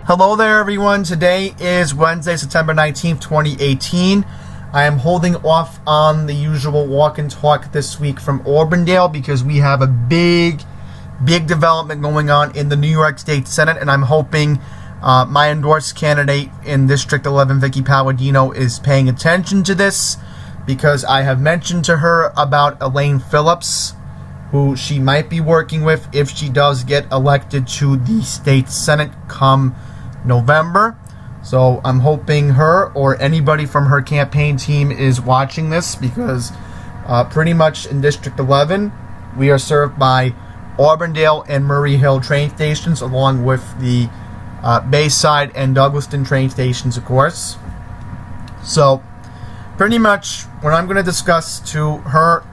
Hello there, everyone. Today is Wednesday, September 19th, 2018. I am holding off on the usual walk and talk this week from Auburndale because we have a big development going on in the New York State Senate, and I'm hoping my endorsed candidate in District 11, Vicky Palladino, is paying attention to this because I have mentioned to her about Elaine Phillips, who she might be working with if she does get elected to the state Senate come November. So I'm hoping her or anybody from her campaign team is watching this because pretty much in District 11 we are served by Auburndale and Murray Hill train stations, along with the Bayside and Douglaston train stations, of course. So pretty much what I'm going to discuss to her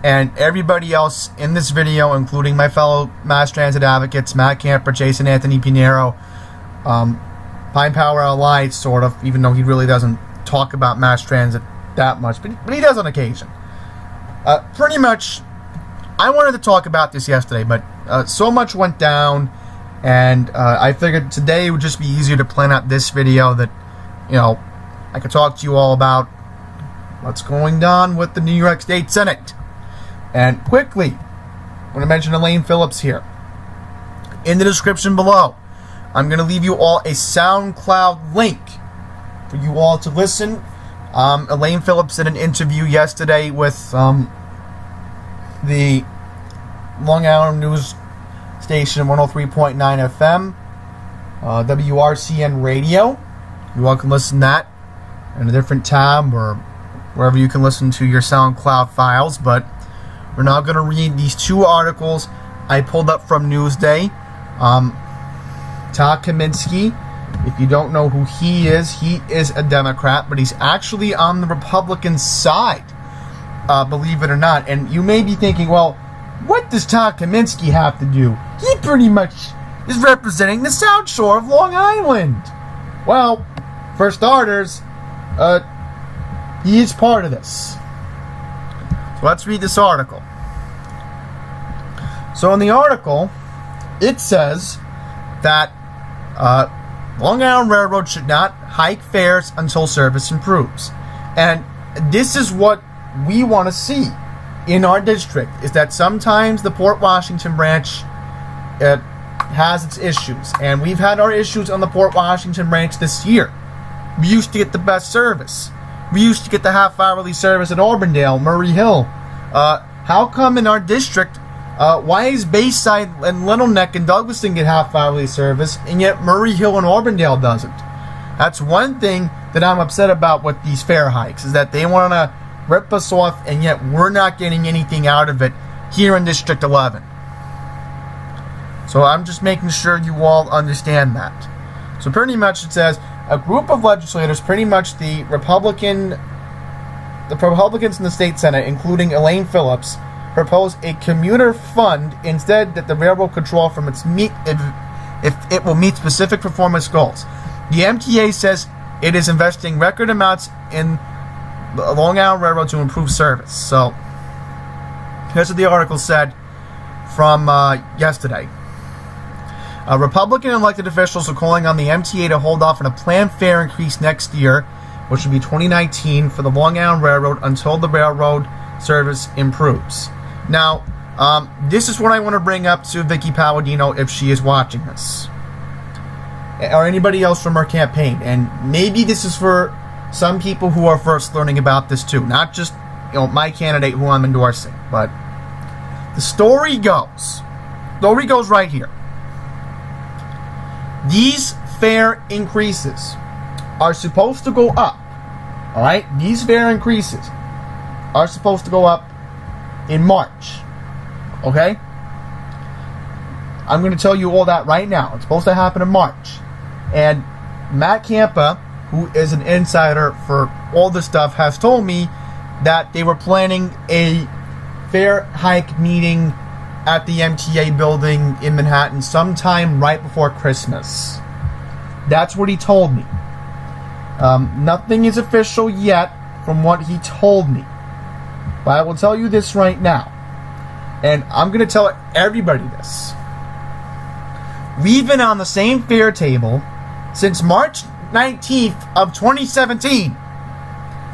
and everybody else in this video, including my fellow mass transit advocates, Matt Camper, Jason Anthony Pinero, Pine Power Allied, sort of, even though he really doesn't talk about mass transit that much, but he does on occasion. Pretty much, I wanted to talk about this yesterday, but so much went down, and I figured today would just be easier to plan out this video that, you know, I could talk to you all about what's going on with the New York State Senate. And quickly, I'm going to mention Elaine Phillips here. In the description below, I'm going to leave you all a SoundCloud link for you all to listen. Elaine Phillips did an interview yesterday with the Long Island news station 103.9 FM, WRCN Radio. You all can listen to that in a different tab or wherever you can listen to your SoundCloud files. But we're now going to read these two articles I pulled up from Newsday. Todd Kaminsky, if you don't know who he is a Democrat, but he's actually on the Republican side, believe it or not. And you may be thinking, well, what does Todd Kaminsky have to do? He pretty much is representing the South Shore of Long Island. Well, for starters, he is part of this. So let's read this article. So in the article, it says that Long Island Railroad should not hike fares until service improves. And this is what we want to see in our district, is that sometimes the Port Washington branch has its issues. And we've had our issues on the Port Washington branch this year. We used to get the best service. We used to get the half-hourly service at Auburndale, Murray Hill. How come in our district, why is Bayside and Little Neck and Douglaston get half-hourly service, and yet Murray Hill and Auburndale doesn't? That's one thing that I'm upset about with these fare hikes, is that they want to rip us off, and yet we're not getting anything out of it here in District 11. So I'm just making sure you all understand that. So pretty much it says, a group of legislators, pretty much the Republicans in the state Senate, including Elaine Phillips, propose a commuter fund instead that the railroad control from its if it will meet specific performance goals. The MTA says it is investing record amounts in the Long Island Railroad to improve service. So here's what the article said from yesterday. Republican elected officials are calling on the MTA to hold off on a planned fare increase next year, which will be 2019, for the Long Island Railroad until the railroad service improves. Now, this is what I want to bring up to Vicky Palladino if she is watching this, or anybody else from her campaign. And maybe this is for some people who are first learning about this too, not just my candidate who I'm endorsing. But the story goes right here. These fare increases are supposed to go up. All right, these fare increases are supposed to go up in March. Okay? I'm going to tell you all that right now. It's supposed to happen in March. And Matt Campa, who is an insider for all this stuff, has told me that they were planning a fare hike meeting at the MTA building in Manhattan sometime right before Christmas. That's what he told me. Nothing is official yet from what he told me. But I will tell you this right now. And I'm going to tell everybody this. We've been on the same fare table since March 19th of 2017.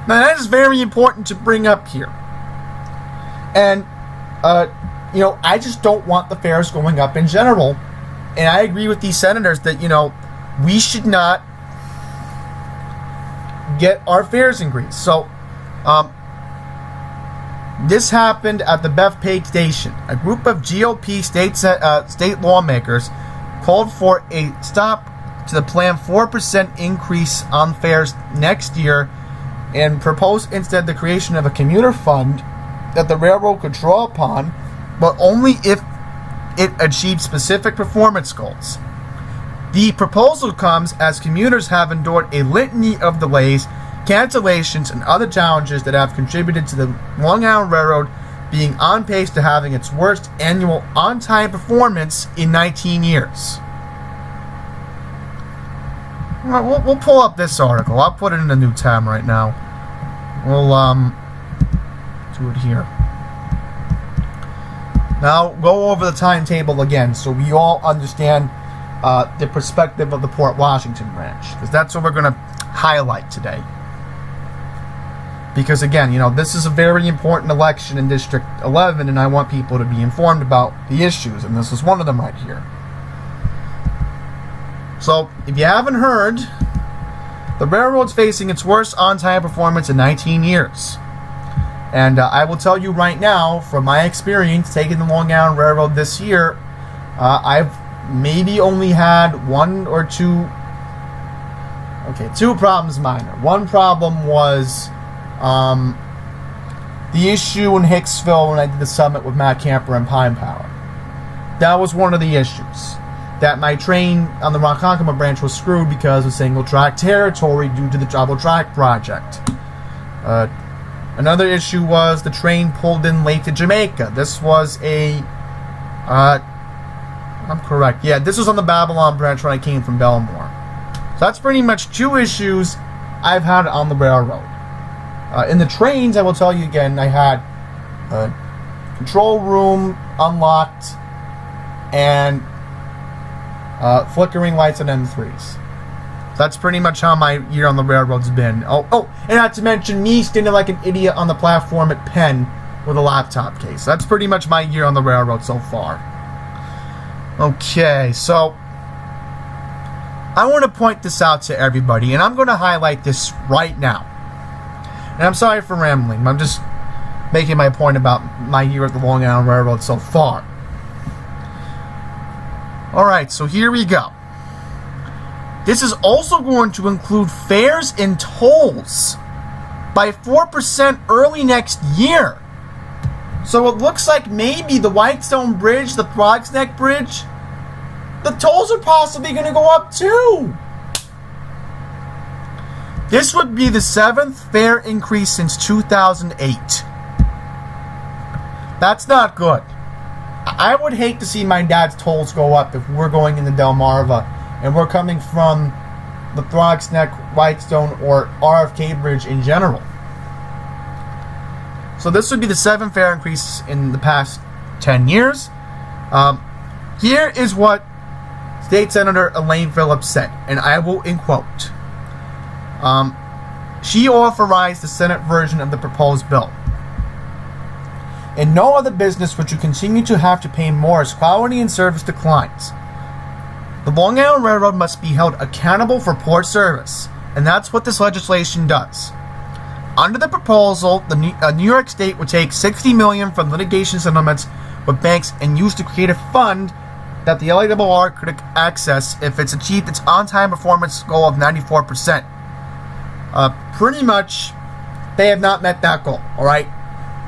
Now, that is very important to bring up here. And, I just don't want the fares going up in general. And I agree with these senators that, we should not get our fares increased. So, this happened at the Bethpage station. A group of GOP state lawmakers called for a stop to the planned 4% increase on fares next year and proposed instead the creation of a commuter fund that the railroad could draw upon, but only if it achieved specific performance goals. The proposal comes as commuters have endured a litany of delays, cancellations, and other challenges that have contributed to the Long Island Railroad being on pace to having its worst annual on-time performance in 19 years. We'll pull up this article. I'll put it in a new tab right now. We'll do it here. Now, go over the timetable again so we all understand the perspective of the Port Washington branch, because that's what we're going to highlight today. Because again, this is a very important election in District 11, and I want people to be informed about the issues, and this is one of them right here. So, if you haven't heard, the railroad's facing its worst on-time performance in 19 years. And I will tell you right now, from my experience taking the Long Island Railroad this year, I've maybe only had two problems minor. One problem was the issue in Hicksville when I did the summit with Matt Camper and Pine Power. That was one of the issues. That my train on the Ronkonkoma branch was screwed because of single track territory due to the double track project. Another issue was the train pulled in late to Jamaica. This was I'm correct. Yeah, this was on the Babylon branch when I came from Belmore. So that's pretty much two issues I've had on the railroad. In the trains, I will tell you again, I had control room unlocked and flickering lights on M3s. That's pretty much how my year on the railroad's been. Oh, and not to mention me standing like an idiot on the platform at Penn with a laptop case. That's pretty much my year on the railroad so far. Okay, so I want to point this out to everybody, and I'm going to highlight this right now. And I'm sorry for rambling. I'm just making my point about my year at the Long Island Railroad so far. Alright, so here we go. This is also going to include fares and tolls by 4% early next year. So it looks like maybe the Whitestone Bridge, the Frog's Neck Bridge, the tolls are possibly going to go up too. This would be the 7th fare increase since 2008. That's not good. I would hate to see my dad's tolls go up if we're going into Delmarva and we're coming from the Frog's Neck, Whitestone, or RFK Bridge in general. So this would be the 7th fare increase in the past 10 years. Here is what State Senator Elaine Phillips said, and I will quote. She authorized the Senate version of the proposed bill. In no other business would you continue to have to pay more as quality and service declines. The Long Island Railroad must be held accountable for poor service, and that's what this legislation does. Under the proposal, New York State would take $60 million from litigation settlements with banks and use to create a fund that the LIRR could access if it's achieved its on-time performance goal of 94%. Pretty much, they have not met that goal, alright?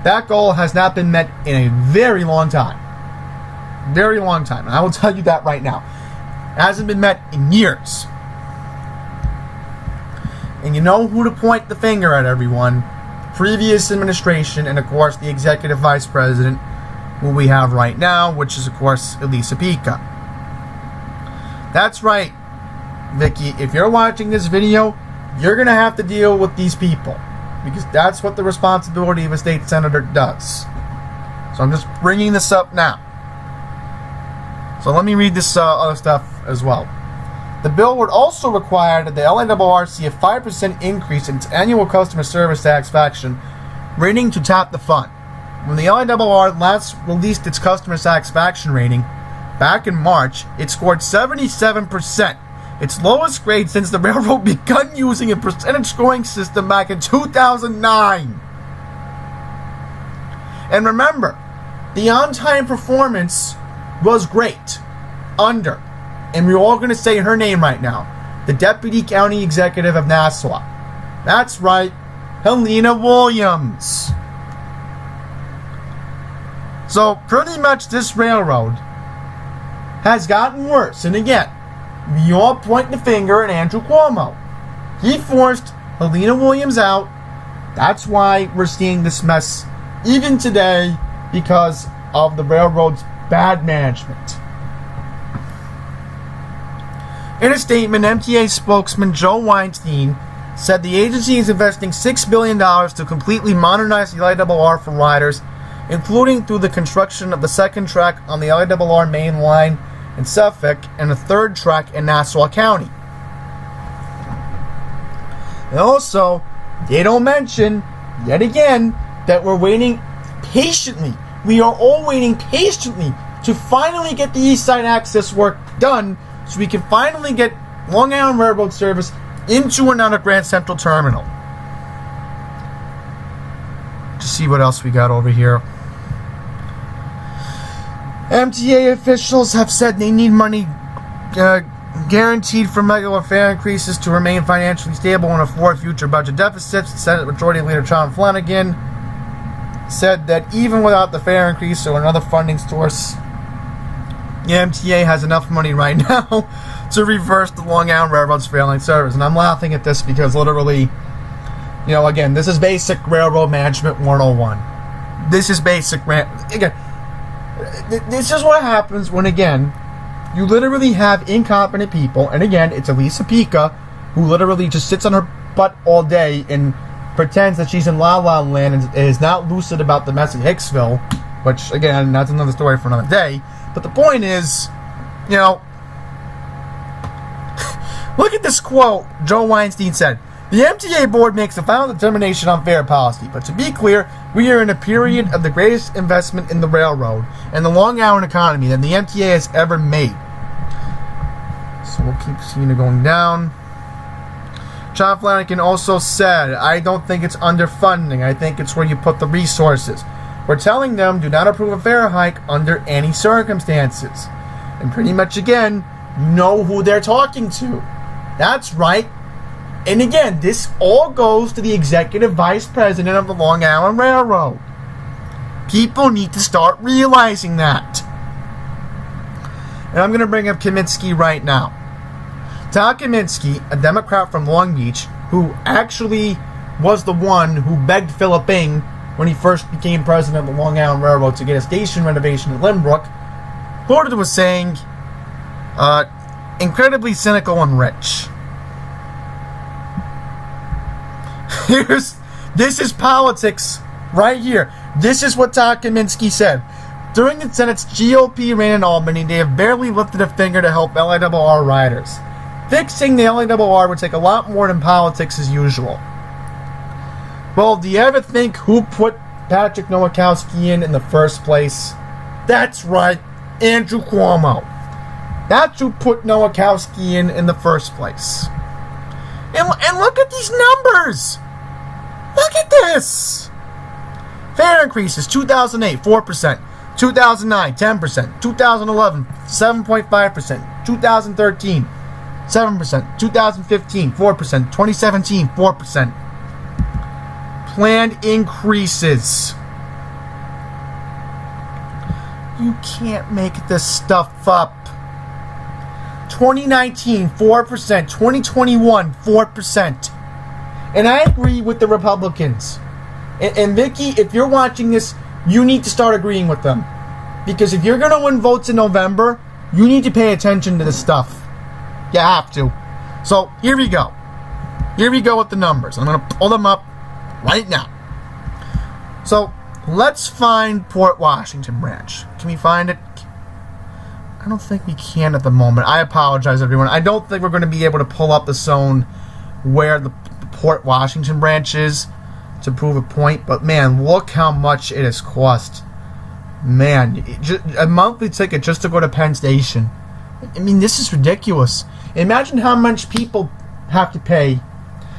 That goal has not been met in a very long time. Very long time. And I will tell you that right now. It hasn't been met in years. And you know who to point the finger at, everyone. Previous administration, and of course the executive vice president, who we have right now, which is of course Elisa Pica. That's right, Vicky. If you're watching this video, you're going to have to deal with these people, because that's what the responsibility of a state senator does. So I'm just bringing this up now. So let me read this other stuff as well. The bill would also require that the LIRR see a 5% increase in its annual customer service satisfaction rating to tap the fund. When the LIRR last released its customer satisfaction rating, back in March, it scored 77%, its lowest grade since the railroad begun using a percentage scoring system back in 2009. And remember, the on-time performance was great. Under. And we're all going to say her name right now. The Deputy County Executive of Nassau. That's right, Helena Williams. So, pretty much this railroad has gotten worse. And again, we all point the finger at Andrew Cuomo. He forced Helena Williams out. That's why we're seeing this mess even today, because of the railroad's bad management. In a statement, MTA spokesman Joe Weinstein said the agency is investing $6 billion to completely modernize the LIRR for riders, including through the construction of the second track on the LIRR main line in Suffolk and a third track in Nassau County. And also, they don't mention, yet again, that we're waiting patiently. We are all waiting patiently to finally get the East Side Access work done, so we can finally get Long Island Railroad service into and out of Grand Central Terminal. To see what else we got over here. MTA officials have said they need money guaranteed for regular fare increases to remain financially stable and afford future budget deficits. Senate Majority Leader John Flanagan said that even without the fare increase or another funding source, the MTA has enough money right now to reverse the Long Island Railroad's failing service. And I'm laughing at this because literally, again, this is basic railroad management 101. This is basic, again, this is what happens when, again, you literally have incompetent people, and again, it's Elisa Pica, who literally just sits on her butt all day and pretends that she's in La La Land and is not lucid about the mess at Hicksville, which, again, that's another story for another day. But the point is, look at this quote Joe Weinstein said. The MTA board makes the final determination on fare policy, but to be clear, we are in a period of the greatest investment in the railroad and the Long Island economy that the MTA has ever made. So we'll keep seeing it going down. John Flanagan also said, I don't think it's underfunding. I think it's where you put the resources. We're telling them, do not approve a fare hike under any circumstances. And pretty much, again, you know who they're talking to. That's right. And again, this all goes to the executive vice president of the Long Island Railroad. People need to start realizing that. And I'm going to bring up Kaminsky right now. Tom Kaminsky, a Democrat from Long Beach, who actually was the one who begged Phillips when he first became president of the Long Island Railroad to get a station renovation at Lynbrook, quoted was saying, incredibly cynical and rich. This is politics right here. This is what Tom Kaminsky said. During the Senate's GOP reign in Albany, they have barely lifted a finger to help LIRR riders. Fixing the LIRR would take a lot more than politics as usual. Well, do you ever think who put Patrick Nowakowski in the first place? That's right, Andrew Cuomo. That's who put Nowakowski in the first place. And look at these numbers! Look at this! Fare increases, 2008, 4%. 2009, 10%. 2011, 7.5%. 2013, 7%. 2015, 4%. 2017, 4%. Planned increases. You can't make this stuff up. 2019, 4%. 2021, 4%. And I agree with the Republicans. And Vicky, if you're watching this, you need to start agreeing with them. Because if you're going to win votes in November, you need to pay attention to this stuff. You have to. So, here we go. Here we go with the numbers. I'm going to pull them up right now. So, let's find Port Washington branch. Can we find it? I don't think we can at the moment. I apologize, everyone. I don't think we're going to be able to pull up the zone where the Port Washington branch is to prove a point. But, man, look how much it has cost. Man, a monthly ticket just to go to Penn Station. I mean, this is ridiculous. Imagine how much people have to pay.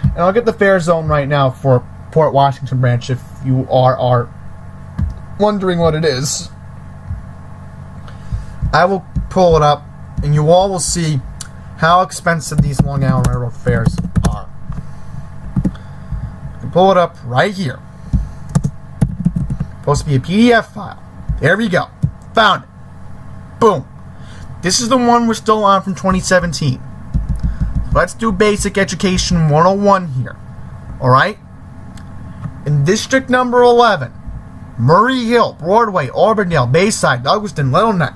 And I'll get the fare zone right now for Port Washington branch if you are wondering what it is. I will pull it up, and you all will see how expensive these Long Island Railroad fares are. I can pull it up right here. Supposed to be a PDF file. There we go. Found it. Boom. This is the one we're still on from 2017. Let's do Basic Education 101 here. Alright? In District Number 11, Murray Hill, Broadway, Auburndale, Bayside, Douglaston, Little Neck.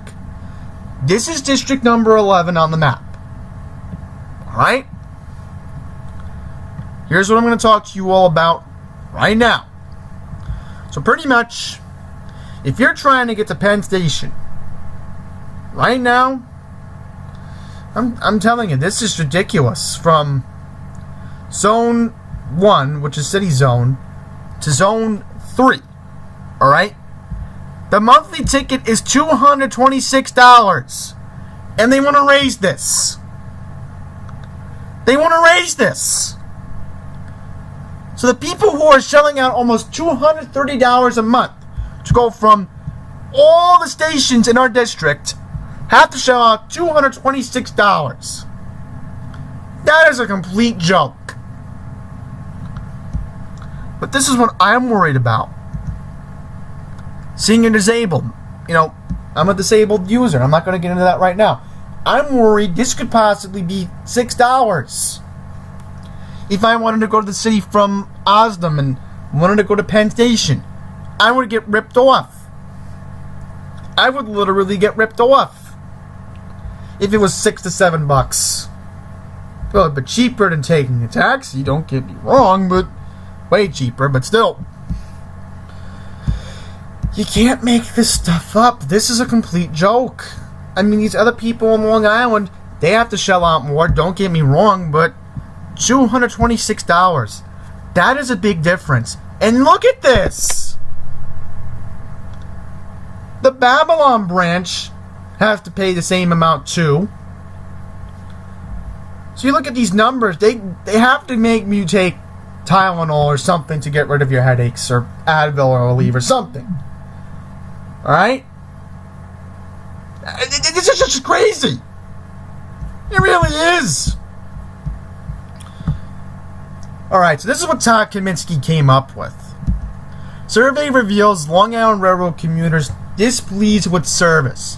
This is District Number 11 on the map. Alright? Here's what I'm going to talk to you all about right now. So pretty much, if you're trying to get to Penn Station, right now, I'm telling you, this is ridiculous. From Zone 1, which is City Zone, to Zone 3. Alright? The monthly ticket is $226. And they want to raise this. They want to raise this. So the people who are shelling out almost $230 a month to go from all the stations in our district have to shell out $226. That is a complete joke. But this is what I'm worried about. Senior disabled. You know, I'm a disabled user. I'm not going to get into that right now. I'm worried this could possibly be $6. If I wanted to go to the city from Osdom and wanted to go to Penn Station, I would get ripped off. I would literally get ripped off if it was $6 to $7. Well, but cheaper than taking a taxi, don't get me wrong, but way cheaper, but still. You can't make this stuff up. This is a complete joke. I mean, these other people on Long Island, they have to shell out more, don't get me wrong, but $226. That is a big difference. And look at this. The Babylon branch has to pay the same amount too. So you look at these numbers, they have to make you take Tylenol or something to get rid of your headaches, or Advil or Aleve or something. Alright? This is just crazy. It really is. Alright, so this is what Todd Kaminsky came up with. Survey reveals Long Island Railroad commuters displeased with service.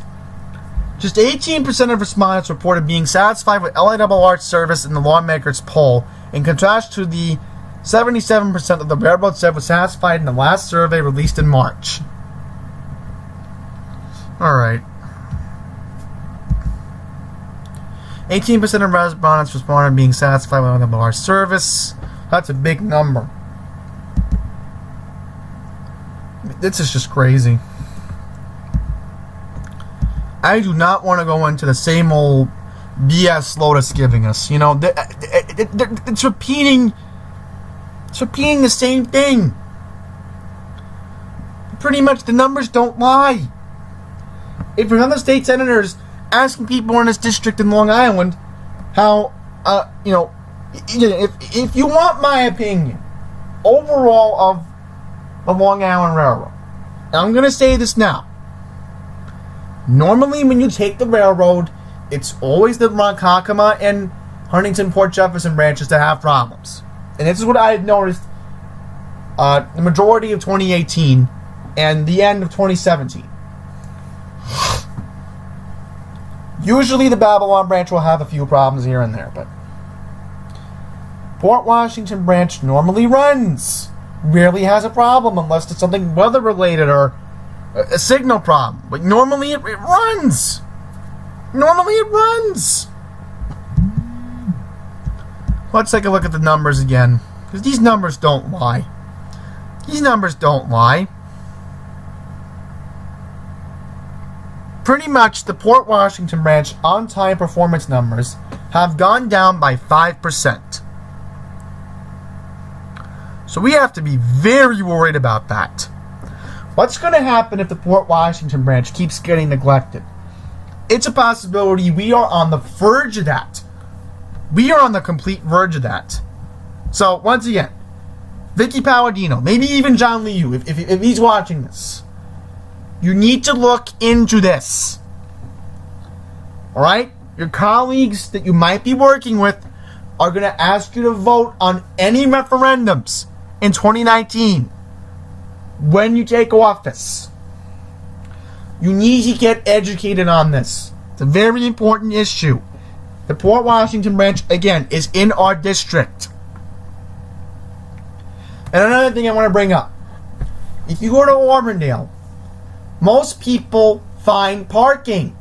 Just 18% of respondents reported being satisfied with LIRR service in the lawmakers' poll, in contrast to the 77% of the railroad said was satisfied in the last survey released in March. Alright. 18% of respondents responded being satisfied with LIRR service. That's a big number. This is just crazy. I do not want to go into the same old BS Lotus giving us. You know, it's repeating the same thing. Pretty much the numbers don't lie. If you're other state senators asking people in this district in Long Island how, if you want my opinion overall of Long Island Railroad, I'm going to say this now. Normally, when you take the railroad, it's always the Ronkonkoma and Huntington Port Jefferson branches that have problems. And this is what I had noticed the majority of 2018 and the end of 2017. Usually the Babylon branch will have a few problems here and there, but Port Washington branch normally runs. Rarely has a problem unless it's something weather-related or a signal problem. But normally it runs. Normally it runs. Let's take a look at the numbers again, because these numbers don't lie. These numbers don't lie. pretty much the Port Washington branch on-time performance numbers have gone down by 5%. So we have to be very worried about that. What's going to happen if the Port Washington branch keeps getting neglected? It's a possibility we are on the verge of that. We are on the complete verge of that. So, once again, Vicky Palladino, maybe even John Liu, if he's watching this, you need to look into this. Alright? Your colleagues that you might be working with are going to ask you to vote on any referendums in 2019 when you take office. You need to get educated on this. It's a very important issue. The Port Washington branch, again, is in our district. And another thing I want to bring up. If you go to Auburndale, most people find parking,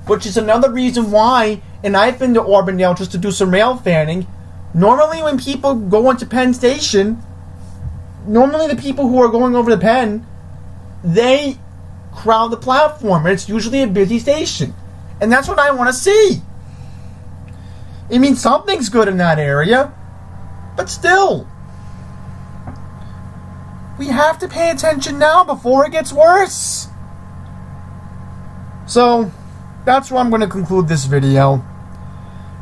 which is another reason why, and I've been to Auburndale just to do some rail fanning. Normally when people go into Penn Station, normally the people who are going over the Penn, they crowd the platform. It's usually a busy station. And that's what I want to see. I mean, something's good in that area, but still, we have to pay attention now before it gets worse. So, that's where I'm going to conclude this video.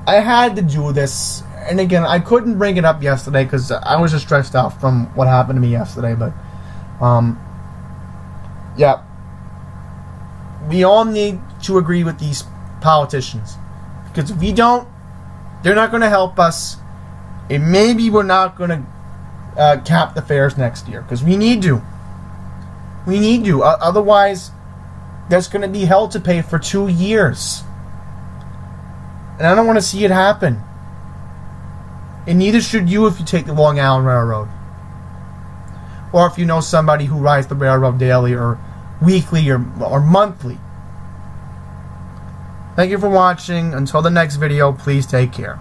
I had to do this, and again, I couldn't bring it up yesterday because I was just stressed out from what happened to me yesterday, but, yeah. We all need to agree with these politicians, because if we don't, they're not going to help us, and maybe we're not going to cap the fares next year, because we need to. We need to. Otherwise, there's going to be hell to pay for 2 years. And I don't want to see it happen. And neither should you if you take the Long Island Railroad. Or if you know somebody who rides the railroad daily or weekly or monthly. Thank you for watching. Until the next video, please take care.